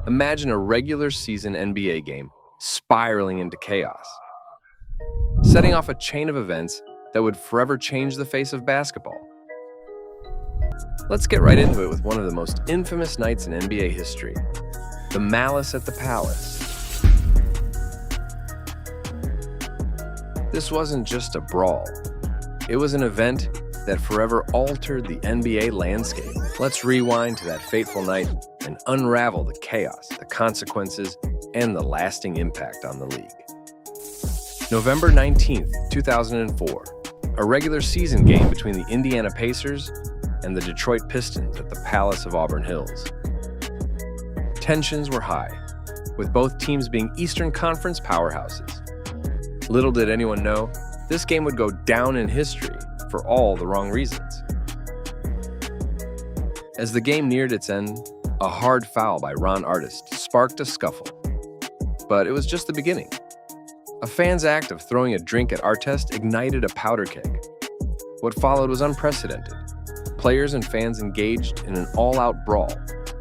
Imagine a regular season NBA game spiraling into chaos, setting off a chain of events that would forever change the face of basketball. Let's get right into it with one of the most infamous nights in NBA history, the Malice at the Palace. This wasn't just a brawl. It was an event that forever altered the NBA landscape. Let's rewind to that fateful night and unravel the chaos, the consequences, and the lasting impact on the league. November 19th, 2004, a regular season game between the Indiana Pacers and the Detroit Pistons at the Palace of Auburn Hills. Tensions were high, with both teams being Eastern Conference powerhouses. Little did anyone know, this game would go down in history for all the wrong reasons. As the game neared its end, a hard foul by Ron Artest sparked a scuffle. But it was just the beginning. A fan's act of throwing a drink at Artest ignited a powder keg. What followed was unprecedented. Players and fans engaged in an all-out brawl,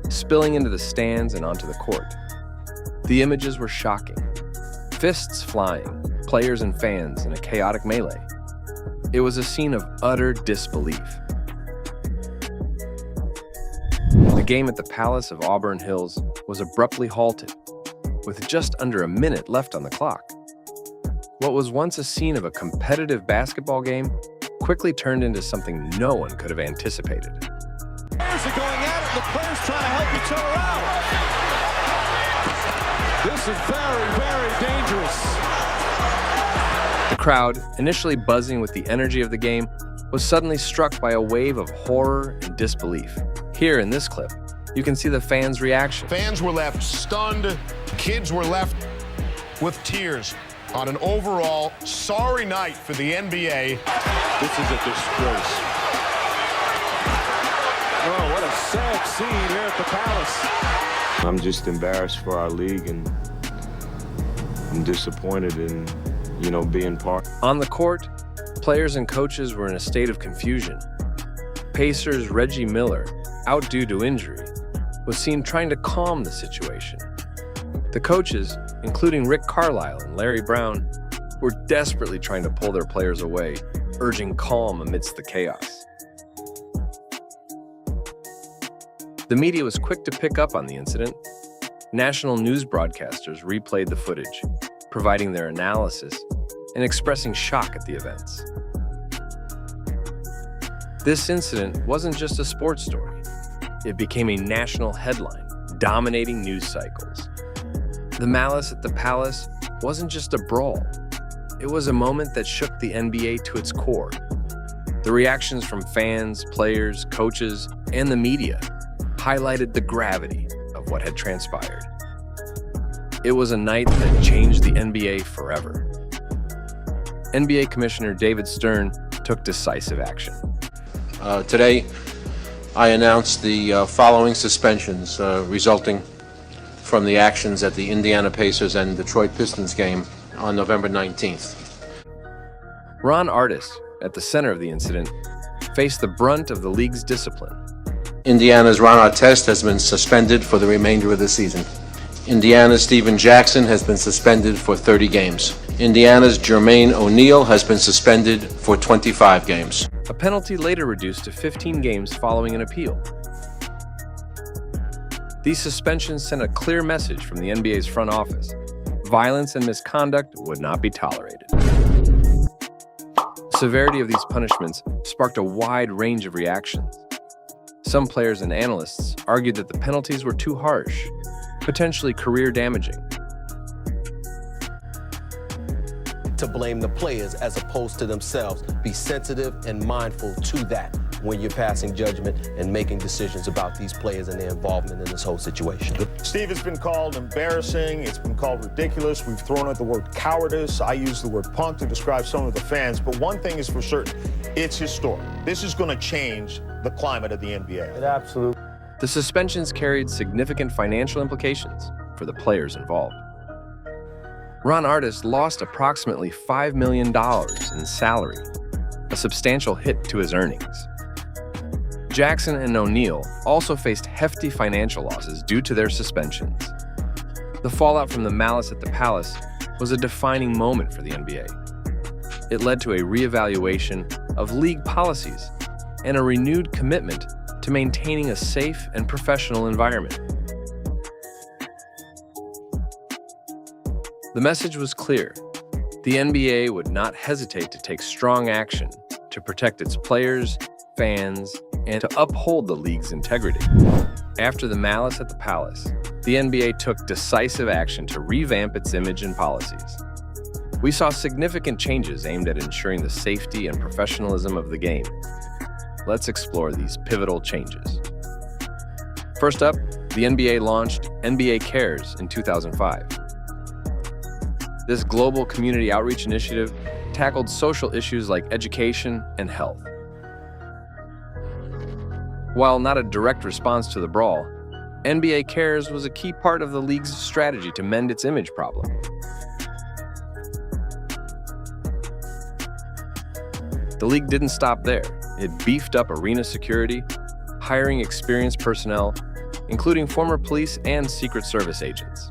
spilling into the stands and onto the court. The images were shocking. Fists flying, players and fans in a chaotic melee. It was a scene of utter disbelief. The game at the Palace of Auburn Hills was abruptly halted, with just under a minute left on the clock. What was once a scene of a competitive basketball game quickly turned into something no one could have anticipated. Players are going at it, the players trying to help each other out. This is very, very dangerous. The crowd, initially buzzing with the energy of the game, was suddenly struck by a wave of horror and disbelief. Here in this clip, you can see the fans' reaction. Fans were left stunned. Kids were left with tears on an overall sorry night for the NBA. This is a disgrace. Oh, what a sad scene here at the Palace. I'm just embarrassed for our league, and I'm disappointed in, being part. On the court, players and coaches were in a state of confusion. Pacers' Reggie Miller, out due to injury, was seen trying to calm the situation. The coaches, including Rick Carlisle and Larry Brown, were desperately trying to pull their players away, urging calm amidst the chaos. The media was quick to pick up on the incident. National news broadcasters replayed the footage, providing their analysis and expressing shock at the events. This incident wasn't just a sports story. It became a national headline, dominating news cycles. The Malice at the Palace wasn't just a brawl. It was a moment that shook the NBA to its core. The reactions from fans, players, coaches, and the media highlighted the gravity of what had transpired. It was a night that changed the NBA forever. NBA Commissioner David Stern took decisive action. Today, I announced the following suspensions resulting from the actions at the Indiana Pacers and Detroit Pistons game on November 19th. Ron Artest, at the center of the incident, faced the brunt of the league's discipline. Indiana's Ron Artest has been suspended for the remainder of the season. Indiana's Steven Jackson has been suspended for 30 games. Indiana's Jermaine O'Neal has been suspended for 25 games. A penalty later reduced to 15 games following an appeal. These suspensions sent a clear message from the NBA's front office. Violence and misconduct would not be tolerated. The severity of these punishments sparked a wide range of reactions. Some players and analysts argued that the penalties were too harsh, potentially career-damaging. To blame the players as opposed to themselves. Be sensitive and mindful to that when you're passing judgment and making decisions about these players and their involvement in this whole situation. Steve, it's been called embarrassing. It's been called ridiculous. We've thrown out the word cowardice. I use the word punk to describe some of the fans. But one thing is for certain, it's historic. This is going to change the climate of the NBA. It absolutely. The suspensions carried significant financial implications for the players involved. Ron Artest lost approximately $5 million in salary, a substantial hit to his earnings. Jackson and O'Neal also faced hefty financial losses due to their suspensions. The fallout from the Malice at the Palace was a defining moment for the NBA. It led to a reevaluation of league policies and a renewed commitment to maintaining a safe and professional environment. The message was clear. The NBA would not hesitate to take strong action to protect its players, fans, and to uphold the league's integrity. After the Malice at the Palace, the NBA took decisive action to revamp its image and policies. We saw significant changes aimed at ensuring the safety and professionalism of the game. Let's explore these pivotal changes. First up, the NBA launched NBA Cares in 2005. This global community outreach initiative tackled social issues like education and health. While not a direct response to the Brawl, NBA Cares was a key part of the league's strategy to mend its image problem. The league didn't stop there. It beefed up arena security, hiring experienced personnel, including former police and Secret Service agents.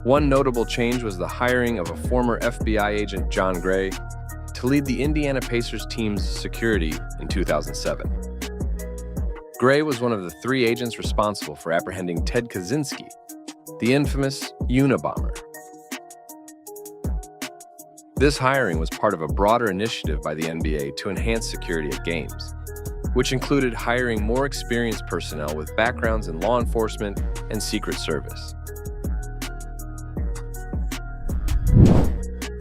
One notable change was the hiring of a former FBI agent, John Gray, to lead the Indiana Pacers team's security in 2007. Gray was one of the 3 agents responsible for apprehending Ted Kaczynski, the infamous Unabomber. This hiring was part of a broader initiative by the NBA to enhance security at games, which included hiring more experienced personnel with backgrounds in law enforcement and Secret Service.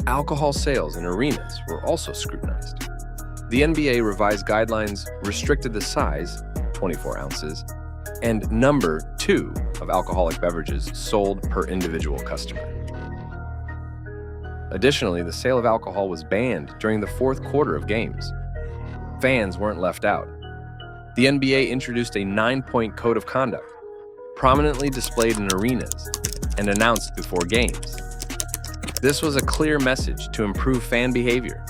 Alcohol sales in arenas were also scrutinized. The NBA revised guidelines restricted the size, 24 ounces, and number 2 of alcoholic beverages sold per individual customer. Additionally, the sale of alcohol was banned during the 4th quarter of games. Fans weren't left out. The NBA introduced a 9-point code of conduct, prominently displayed in arenas and announced before games. This was a clear message to improve fan behavior.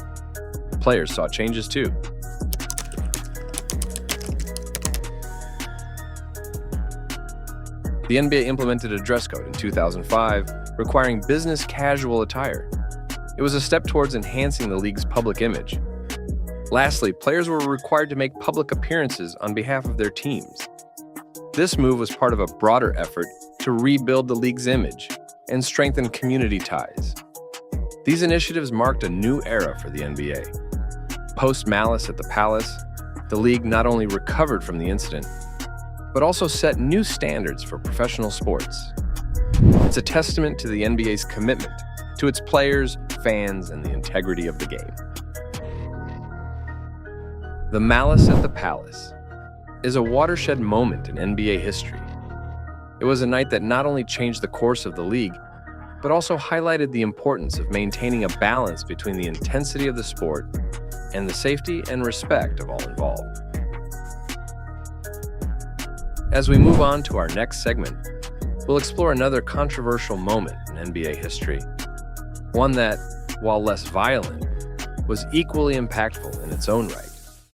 Players saw changes too. The NBA implemented a dress code in 2005, requiring business casual attire. It was a step towards enhancing the league's public image. Lastly, players were required to make public appearances on behalf of their teams. This move was part of a broader effort to rebuild the league's image and strengthen community ties. These initiatives marked a new era for the NBA. Post-Malice at the Palace, the league not only recovered from the incident, but also set new standards for professional sports. It's a testament to the NBA's commitment to its players, fans, and the integrity of the game. The Malice at the Palace is a watershed moment in NBA history. It was a night that not only changed the course of the league, but also highlighted the importance of maintaining a balance between the intensity of the sport and the safety and respect of all involved. As we move on to our next segment, we'll explore another controversial moment in NBA history, one that, while less violent, was equally impactful in its own right.